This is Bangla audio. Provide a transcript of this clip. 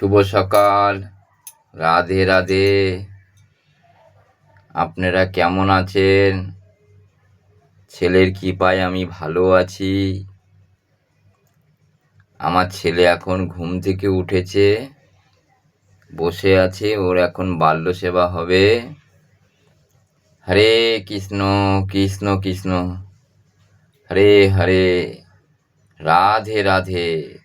শুভ সকাল, রাধে রাধে। আপনারা কেমন আছেন? ছেলের কৃপায় আমি ভালো আছি। আমার ছেলে এখন ঘুম থেকে উঠেছে, বসে আছে, ওর এখন বাল্য সেবা হবে। হরে কৃষ্ণ কৃষ্ণ কৃষ্ণ হরে হরে, রাধে রাধে।